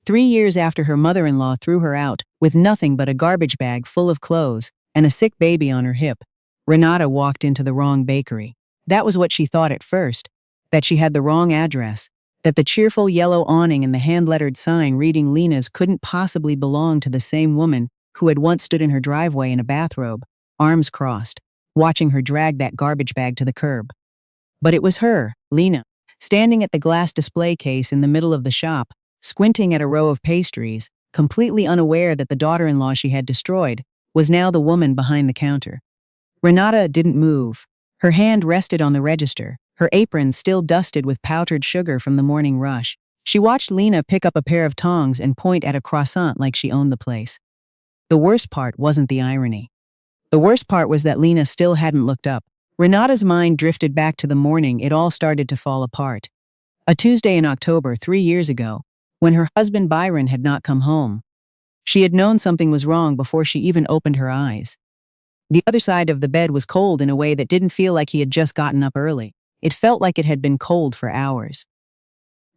3 years after her mother-in-law threw her out, with nothing but a garbage bag full of clothes and a sick baby on her hip, Renata walked into the wrong bakery. That was what she thought at first, that she had the wrong address, that the cheerful yellow awning and the hand-lettered sign reading Lena's couldn't possibly belong to the same woman who had once stood in her driveway in a bathrobe, arms crossed, watching her drag that garbage bag to the curb. But it was her, Lena, standing at the glass display case in the middle of the shop, squinting at a row of pastries, completely unaware that the daughter-in-law she had destroyed was now the woman behind the counter. Renata didn't move. Her hand rested on the register, her apron still dusted with powdered sugar from the morning rush. She watched Lena pick up a pair of tongs and point at a croissant like she owned the place. The worst part wasn't the irony. The worst part was that Lena still hadn't looked up. Renata's mind drifted back to the morning it all started to fall apart. A Tuesday in October 3 years ago, when her husband Byron had not come home. She had known something was wrong before she even opened her eyes. The other side of the bed was cold in a way that didn't feel like he had just gotten up early. It felt like it had been cold for hours.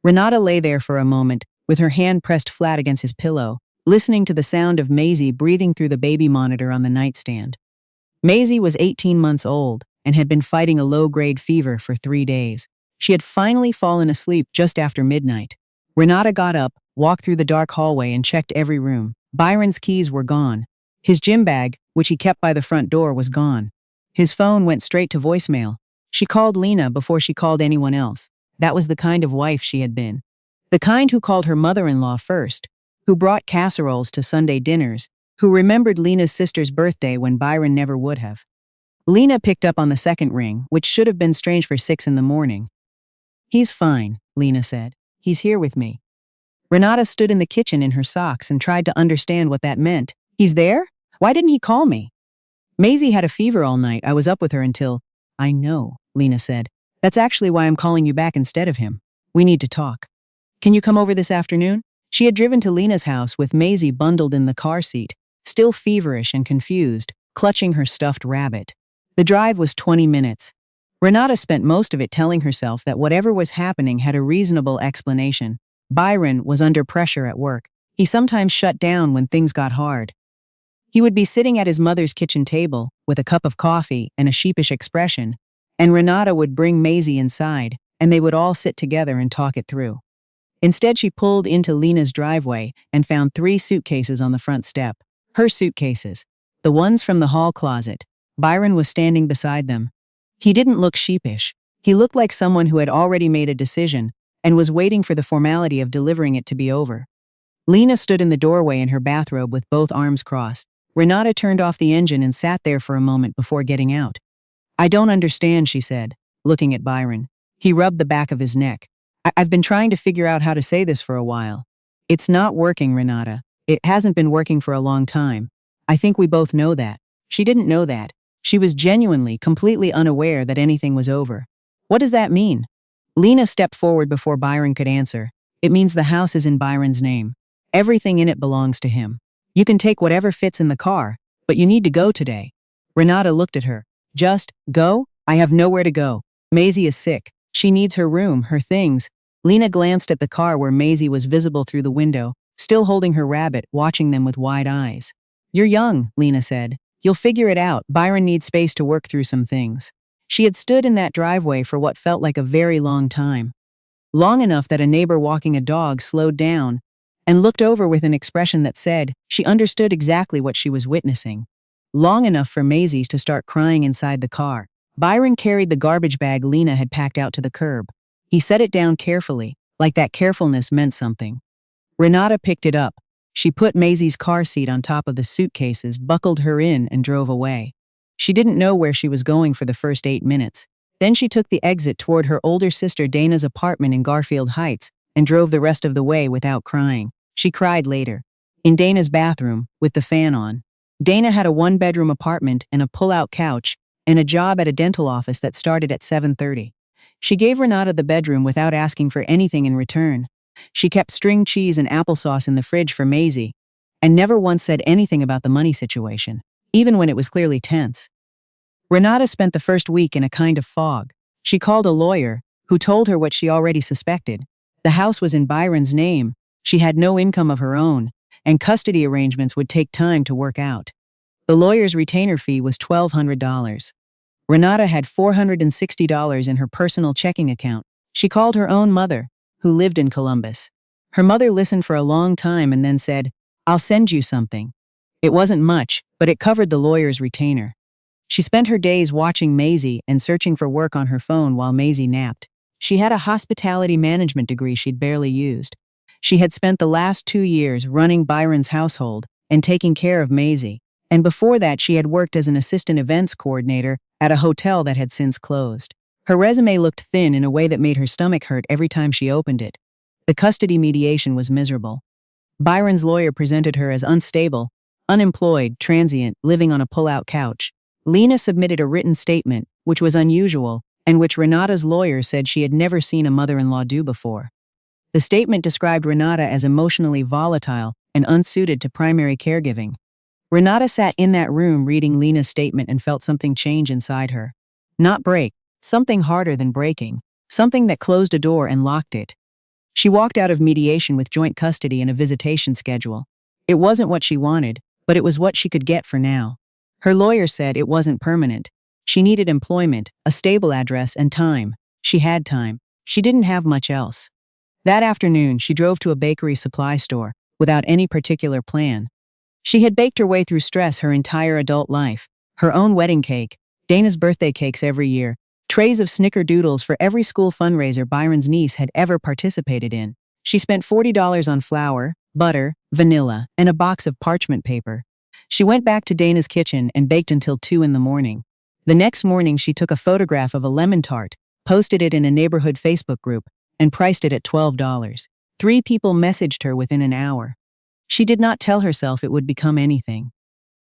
Renata lay there for a moment, with her hand pressed flat against his pillow, listening to the sound of Maisie breathing through the baby monitor on the nightstand. Maisie was 18 months old and had been fighting a low-grade fever for 3 days. She had finally fallen asleep just after midnight. Renata got up, walked through the dark hallway and checked every room. Byron's keys were gone. His gym bag, which he kept by the front door, was gone. His phone went straight to voicemail. She called Lena before she called anyone else. That was the kind of wife she had been. The kind who called her mother-in-law first, who brought casseroles to Sunday dinners, who remembered Lena's sister's birthday when Byron never would have. Lena picked up on the second ring, which should have been strange for 6 in the morning. "He's fine," Lena said. "He's here with me." Renata stood in the kitchen in her socks and tried to understand what that meant. "He's there? Why didn't he call me?" "Maisie had a fever all night. I was up with her until—" "I know," Lena said. "That's actually why I'm calling you back instead of him. We need to talk. Can you come over this afternoon?" She had driven to Lena's house with Maisie bundled in the car seat, still feverish and confused, clutching her stuffed rabbit. The drive was 20 minutes. Renata spent most of it telling herself that whatever was happening had a reasonable explanation. Byron was under pressure at work. He sometimes shut down when things got hard. He would be sitting at his mother's kitchen table with a cup of coffee and a sheepish expression, and Renata would bring Maisie inside, and they would all sit together and talk it through. Instead, she pulled into Lena's driveway and found 3 suitcases on the front step. Her suitcases, the ones from the hall closet. Byron was standing beside them. He didn't look sheepish. He looked like someone who had already made a decision and was waiting for the formality of delivering it to be over. Lena stood in the doorway in her bathrobe with both arms crossed. Renata turned off the engine and sat there for a moment before getting out. "I don't understand," she said, looking at Byron. He rubbed the back of his neck. I've been trying to figure out how to say this for a while. It's not working, Renata. It hasn't been working for a long time. I think we both know that." She didn't know that. She was genuinely, completely unaware that anything was over. "What does that mean?" Lena stepped forward before Byron could answer. "It means the house is in Byron's name. Everything in it belongs to him. You can take whatever fits in the car, but you need to go today." Renata looked at her. "Just go? I have nowhere to go. Maisie is sick. She needs her room, her things." Lena glanced at the car where Maisie was visible through the window, still holding her rabbit, watching them with wide eyes. "You're young," Lena said. "You'll figure it out. Byron needs space to work through some things." She had stood in that driveway for what felt like a very long time. Long enough that a neighbor walking a dog slowed down and looked over with an expression that said she understood exactly what she was witnessing. Long enough for Maisie to start crying inside the car. Byron carried the garbage bag Lena had packed out to the curb. He set it down carefully, like that carefulness meant something. Renata picked it up. She put Maisie's car seat on top of the suitcases, buckled her in, and drove away. She didn't know where she was going for the first 8 minutes. Then she took the exit toward her older sister Dana's apartment in Garfield Heights and drove the rest of the way without crying. She cried later. In Dana's bathroom, with the fan on. Dana had a 1-bedroom apartment and a pull-out couch and a job at a dental office that started at 7:30. She gave Renata the bedroom without asking for anything in return. She kept string cheese and applesauce in the fridge for Maisie, and never once said anything about the money situation, even when it was clearly tense. Renata spent the first week in a kind of fog. She called a lawyer, who told her what she already suspected. The house was in Byron's name. She had no income of her own, and custody arrangements would take time to work out. The lawyer's retainer fee was $1,200. Renata had $460 in her personal checking account. She called her own mother, who lived in Columbus. Her mother listened for a long time and then said, "I'll send you something." It wasn't much, but it covered the lawyer's retainer. She spent her days watching Maisie and searching for work on her phone while Maisie napped. She had a hospitality management degree she'd barely used. She had spent the last 2 years running Byron's household and taking care of Maisie, and before that she had worked as an assistant events coordinator at a hotel that had since closed. Her resume looked thin in a way that made her stomach hurt every time she opened it. The custody mediation was miserable. Byron's lawyer presented her as unstable, unemployed, transient, living on a pull-out couch. Lena submitted a written statement, which was unusual, and which Renata's lawyer said she had never seen a mother-in-law do before. The statement described Renata as emotionally volatile and unsuited to primary caregiving. Renata sat in that room reading Lena's statement and felt something change inside her. Not break, something harder than breaking, something that closed a door and locked it. She walked out of mediation with joint custody and a visitation schedule. It wasn't what she wanted, but it was what she could get for now. Her lawyer said it wasn't permanent. She needed employment, a stable address, and time. She had time. She didn't have much else. That afternoon, she drove to a bakery supply store, without any particular plan. She had baked her way through stress her entire adult life. Her own wedding cake, Dana's birthday cakes every year, trays of snickerdoodles for every school fundraiser Byron's niece had ever participated in. She spent $40 on flour, butter, vanilla, and a box of parchment paper. She went back to Dana's kitchen and baked until 2 in the morning. The next morning, she took a photograph of a lemon tart, posted it in a neighborhood Facebook group, and priced it at $12. 3 people messaged her within an hour. She did not tell herself it would become anything.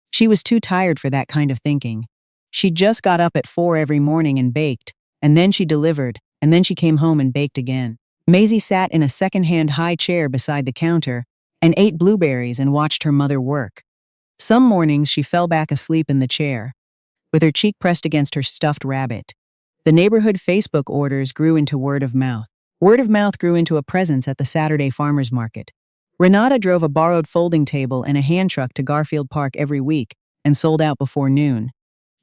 She was too tired for that kind of thinking. She just got up at 4 every morning and baked, and then she delivered, and then she came home and baked again. Maisie sat in a second-hand high chair beside the counter and ate blueberries and watched her mother work. Some mornings she fell back asleep in the chair, with her cheek pressed against her stuffed rabbit. The neighborhood Facebook orders grew into word of mouth. Word of mouth grew into a presence at the Saturday farmers market. Renata drove a borrowed folding table and a hand truck to Garfield Park every week and sold out before noon.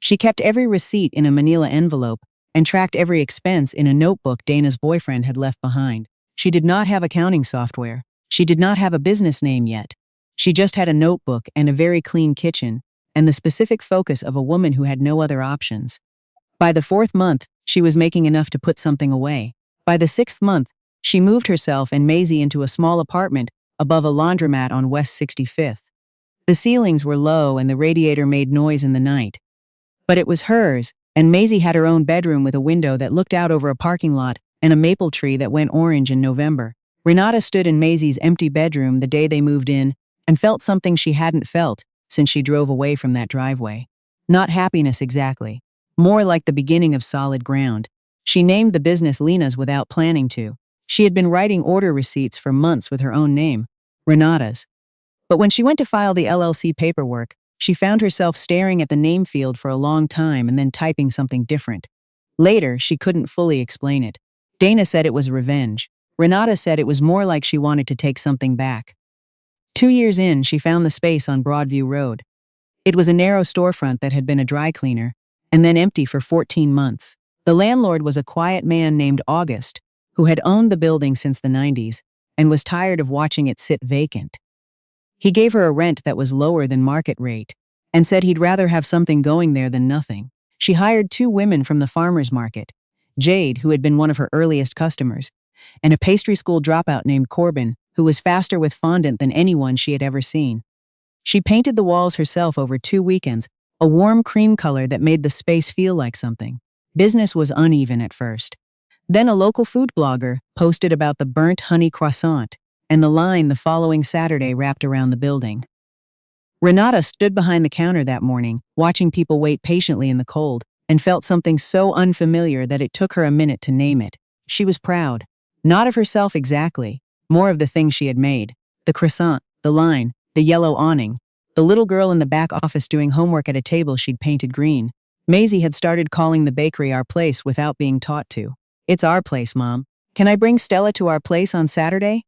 She kept every receipt in a manila envelope and tracked every expense in a notebook Dana's boyfriend had left behind. She did not have accounting software. She did not have a business name yet. She just had a notebook and a very clean kitchen, and the specific focus of a woman who had no other options. By the 4th month, she was making enough to put something away. By the 6th month, she moved herself and Maisie into a small apartment above a laundromat on West 65th. The ceilings were low and the radiator made noise in the night. But it was hers, and Maisie had her own bedroom with a window that looked out over a parking lot and a maple tree that went orange in November. Renata stood in Maisie's empty bedroom the day they moved in and felt something she hadn't felt since she drove away from that driveway. Not happiness exactly. More like the beginning of solid ground. She named the business Lena's without planning to. She had been writing order receipts for months with her own name, Renata's. But when she went to file the LLC paperwork, she found herself staring at the name field for a long time and then typing something different. Later, she couldn't fully explain it. Dana said it was revenge. Renata said it was more like she wanted to take something back. 2 years in, she found the space on Broadview Road. It was a narrow storefront that had been a dry cleaner, and then empty for 14 months. The landlord was a quiet man named August, who had owned the building since the 90s and was tired of watching it sit vacant. He gave her a rent that was lower than market rate and said he'd rather have something going there than nothing. She hired 2 women from the farmers market, Jade, who had been one of her earliest customers, and a pastry school dropout named Corbin, who was faster with fondant than anyone she had ever seen. She painted the walls herself over 2 weekends, a warm cream color that made the space feel like something. Business was uneven at first. Then a local food blogger posted about the burnt honey croissant, and the line the following Saturday wrapped around the building. Renata stood behind the counter that morning, watching people wait patiently in the cold, and felt something so unfamiliar that it took her a minute to name it. She was proud. Not of herself exactly, more of the things she had made. The croissant, the line, the yellow awning, the little girl in the back office doing homework at a table she'd painted green. Maisie had started calling the bakery our place without being taught to. "It's our place, Mom. Can I bring Stella to our place on Saturday?"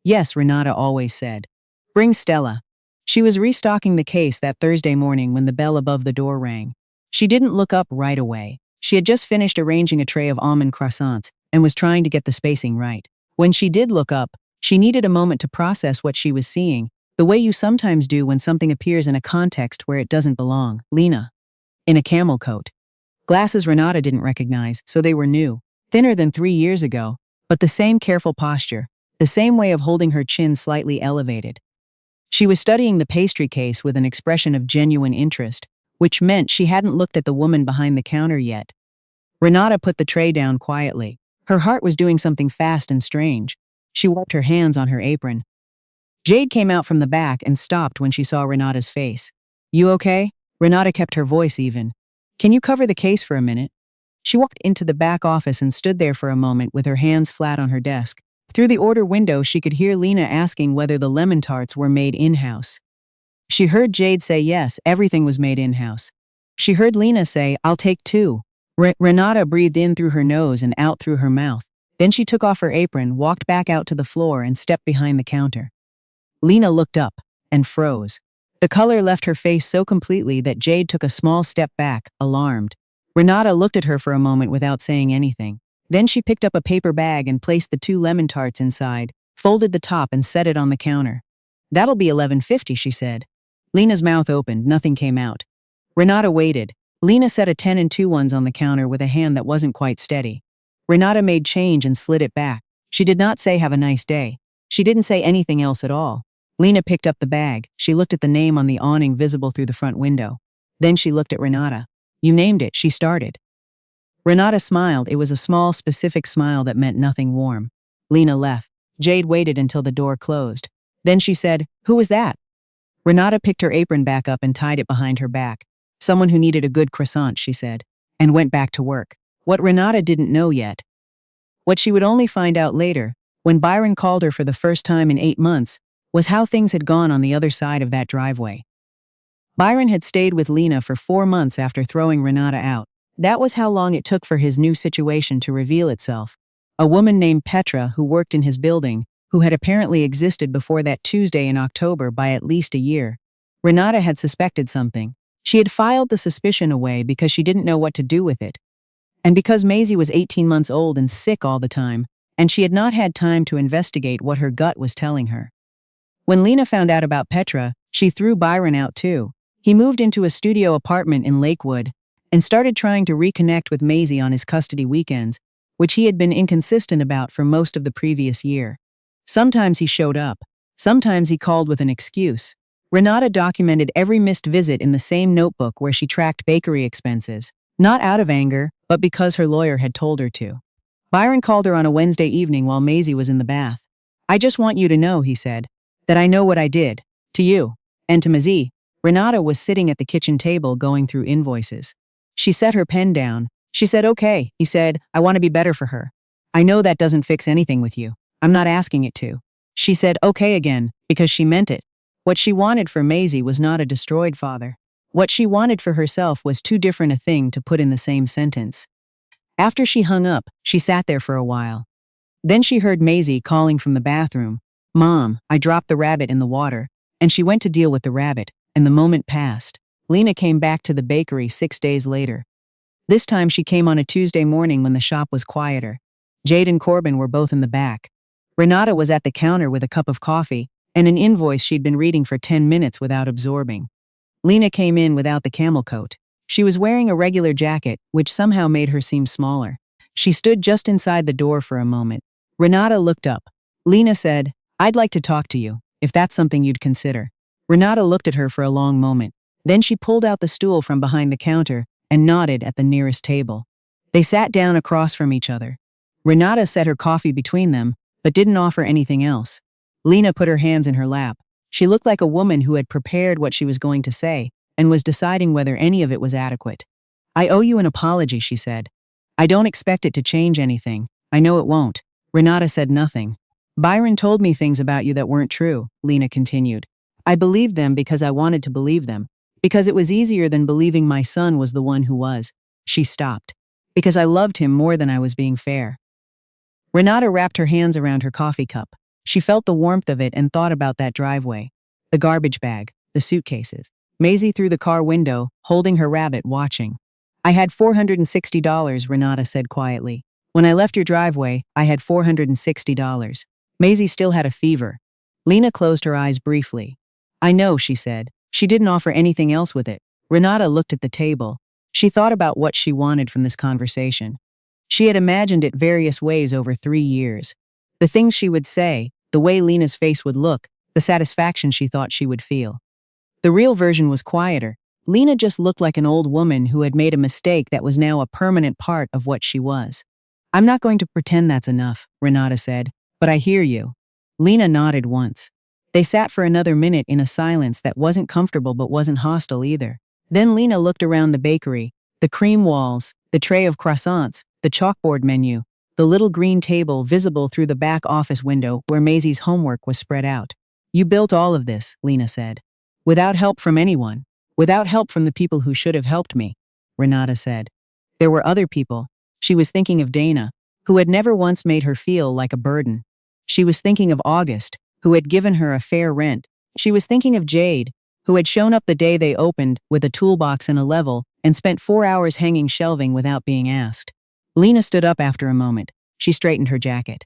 Yes, Renata always said. Bring Stella. She was restocking the case that Thursday morning when the bell above the door rang. She didn't look up right away. She had just finished arranging a tray of almond croissants and was trying to get the spacing right. When she did look up, she needed a moment to process what she was seeing, the way you sometimes do when something appears in a context where it doesn't belong. Lena. In a camel coat. Glasses Renata didn't recognize, so they were new, thinner than 3 years ago, but the same careful posture, the same way of holding her chin slightly elevated. She was studying the pastry case with an expression of genuine interest, which meant she hadn't looked at the woman behind the counter yet. Renata put the tray down quietly. Her heart was doing something fast and strange. She wiped her hands on her apron. Jade came out from the back and stopped when she saw Renata's face. You okay? Renata kept her voice even. Can you cover the case for a minute? She walked into the back office and stood there for a moment with her hands flat on her desk. Through the order window, she could hear Lena asking whether the lemon tarts were made in-house. She heard Jade say yes, everything was made in-house. She heard Lena say, I'll take two. Renata breathed in through her nose and out through her mouth. Then she took off her apron, walked back out to the floor, and stepped behind the counter. Lena looked up and froze. The color left her face so completely that Jade took a small step back, alarmed. Renata looked at her for a moment without saying anything. Then she picked up a paper bag and placed the two lemon tarts inside, folded the top and set it on the counter. That'll be $11.50, she said. Lena's mouth opened, nothing came out. Renata waited. Lena set a 10 and 2 ones on the counter with a hand that wasn't quite steady. Renata made change and slid it back. She did not say have a nice day. She didn't say anything else at all. Lena picked up the bag. She looked at the name on the awning visible through the front window. Then she looked at Renata. You named it, she started. Renata smiled. It was a small, specific smile that meant nothing warm. Lena left. Jade waited until the door closed. Then she said, Who was that? Renata picked her apron back up and tied it behind her back. Someone who needed a good croissant, she said, and went back to work. What Renata didn't know yet, what she would only find out later, when Byron called her for the first time in 8 months, was how things had gone on the other side of that driveway. Byron had stayed with Lena for 4 months after throwing Renata out. That was how long it took for his new situation to reveal itself. A woman named Petra, who worked in his building, who had apparently existed before that Tuesday in October by at least a year. Renata had suspected something. She had filed the suspicion away because she didn't know what to do with it. And because Maisie was 18 months old and sick all the time, and she had not had time to investigate what her gut was telling her. When Lena found out about Petra, she threw Byron out too. He moved into a studio apartment in Lakewood and started trying to reconnect with Maisie on his custody weekends, which he had been inconsistent about for most of the previous year. Sometimes he showed up. Sometimes he called with an excuse. Renata documented every missed visit in the same notebook where she tracked bakery expenses, not out of anger, but because her lawyer had told her to. Byron called her on a Wednesday evening while Maisie was in the bath. I just want you to know, he said, that I know what I did. To you. And to Maisie. Renata was sitting at the kitchen table going through invoices. She set her pen down. She said, okay, he said, I want to be better for her. I know that doesn't fix anything with you. I'm not asking it to. She said, okay again, because she meant it. What she wanted for Maisie was not a destroyed father. What she wanted for herself was too different a thing to put in the same sentence. After she hung up, she sat there for a while. Then she heard Maisie calling from the bathroom. Mom, I dropped the rabbit in the water. And she went to deal with the rabbit, and the moment passed. Lena came back to the bakery 6 days later. This time she came on a Tuesday morning when the shop was quieter. Jade and Corbin were both in the back. Renata was at the counter with a cup of coffee and an invoice she'd been reading for 10 minutes without absorbing. Lena came in without the camel coat. She was wearing a regular jacket, which somehow made her seem smaller. She stood just inside the door for a moment. Renata looked up. Lena said, I'd like to talk to you, if that's something you'd consider. Renata looked at her for a long moment. Then she pulled out the stool from behind the counter and nodded at the nearest table. They sat down across from each other. Renata set her coffee between them, but didn't offer anything else. Lena put her hands in her lap. She looked like a woman who had prepared what she was going to say and was deciding whether any of it was adequate. I owe you an apology, she said. I don't expect it to change anything. I know it won't. Renata said nothing. Byron told me things about you that weren't true, Lena continued. I believed them because I wanted to believe them. Because it was easier than believing my son was the one who was. She stopped. Because I loved him more than I was being fair. Renata wrapped her hands around her coffee cup. She felt the warmth of it and thought about that driveway. The garbage bag, the suitcases. Maisie through the car window, holding her rabbit, watching. I had $460, Renata said quietly. When I left your driveway, I had $460. Maisie still had a fever. Lena closed her eyes briefly. I know, she said. She didn't offer anything else with it. Renata looked at the table. She thought about what she wanted from this conversation. She had imagined it various ways over 3 years. The things she would say, the way Lena's face would look, the satisfaction she thought she would feel. The real version was quieter. Lena just looked like an old woman who had made a mistake that was now a permanent part of what she was. I'm not going to pretend that's enough, Renata said, but I hear you. Lena nodded once. They sat for another minute in a silence that wasn't comfortable but wasn't hostile either. Then Lena looked around the bakery, the cream walls, the tray of croissants, the chalkboard menu, the little green table visible through the back office window where Maisie's homework was spread out. You built all of this, Lena said. Without help from anyone. Without help from the people who should have helped me, Renata said. There were other people. She was thinking of Dana, who had never once made her feel like a burden. She was thinking of August, who had given her a fair rent. She was thinking of Jade, who had shown up the day they opened with a toolbox and a level and spent 4 hours hanging shelving without being asked. Lena stood up after a moment. She straightened her jacket.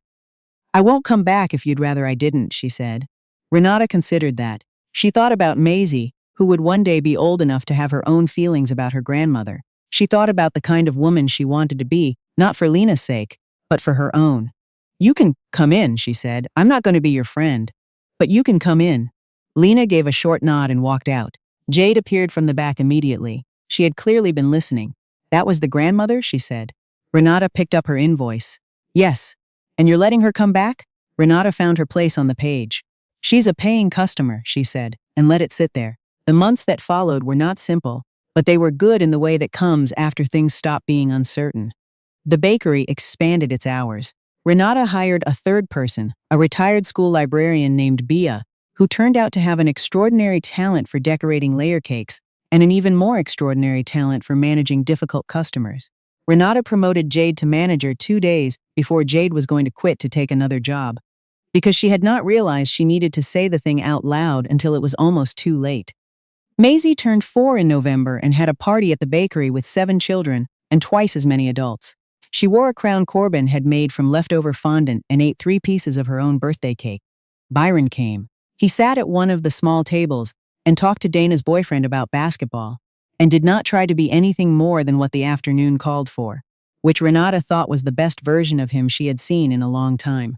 I won't come back if you'd rather I didn't, she said. Renata considered that. She thought about Maisie, who would one day be old enough to have her own feelings about her grandmother. She thought about the kind of woman she wanted to be, not for Lena's sake, but for her own. You can come in, she said. I'm not going to be your friend. But you can come in. Lena gave a short nod and walked out. Jade appeared from the back immediately. She had clearly been listening. That was the grandmother, she said. Renata picked up her invoice. Yes. And you're letting her come back? Renata found her place on the page. She's a paying customer, she said, and let it sit there. The months that followed were not simple, but they were good in the way that comes after things stop being uncertain. The bakery expanded its hours. Renata hired a third person, a retired school librarian named Bia, who turned out to have an extraordinary talent for decorating layer cakes and an even more extraordinary talent for managing difficult customers. Renata promoted Jade to manager 2 days before Jade was going to quit to take another job, because she had not realized she needed to say the thing out loud until it was almost too late. Maisie turned 4 in November and had a party at the bakery with 7 children and twice as many adults. She wore a crown Corbin had made from leftover fondant and ate 3 pieces of her own birthday cake. Byron came. He sat at one of the small tables and talked to Dana's boyfriend about basketball, and did not try to be anything more than what the afternoon called for, which Renata thought was the best version of him she had seen in a long time.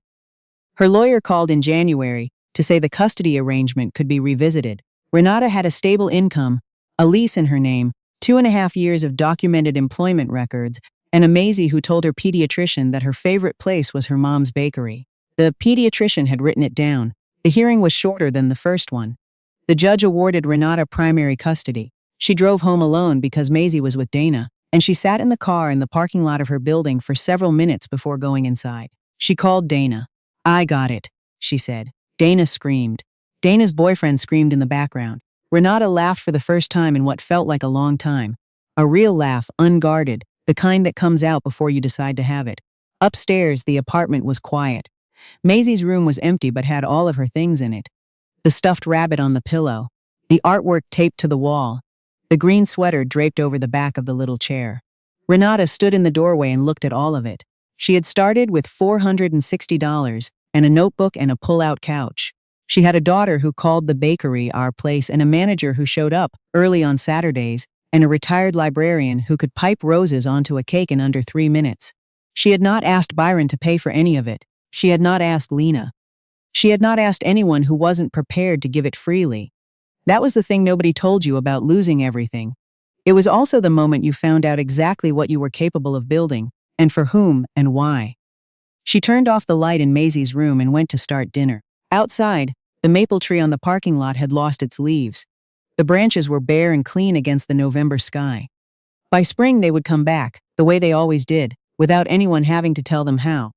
Her lawyer called in January to say the custody arrangement could be revisited. Renata had a stable income, a lease in her name, 2.5 years of documented employment records, and a Maisie who told her pediatrician that her favorite place was her mom's bakery. The pediatrician had written it down. The hearing was shorter than the first one. The judge awarded Renata primary custody. She drove home alone because Maisie was with Dana, and she sat in the car in the parking lot of her building for several minutes before going inside. She called Dana. I got it, she said. Dana screamed. Dana's boyfriend screamed in the background. Renata laughed for the first time in what felt like a long time. A real laugh, unguarded, the kind that comes out before you decide to have it. Upstairs, the apartment was quiet. Maisie's room was empty but had all of her things in it. The stuffed rabbit on the pillow, the artwork taped to the wall, the green sweater draped over the back of the little chair. Renata stood in the doorway and looked at all of it. She had started with $460 and a notebook and a pull-out couch. She had a daughter who called the bakery our place and a manager who showed up early on Saturdays and a retired librarian who could pipe roses onto a cake in under 3 minutes. She had not asked Byron to pay for any of it. She had not asked Lena. She had not asked anyone who wasn't prepared to give it freely. That was the thing nobody told you about losing everything. It was also the moment you found out exactly what you were capable of building, and for whom and why. She turned off the light in Maisie's room and went to start dinner. Outside, the maple tree on the parking lot had lost its leaves. The branches were bare and clean against the November sky. By spring they would come back, the way they always did, without anyone having to tell them how.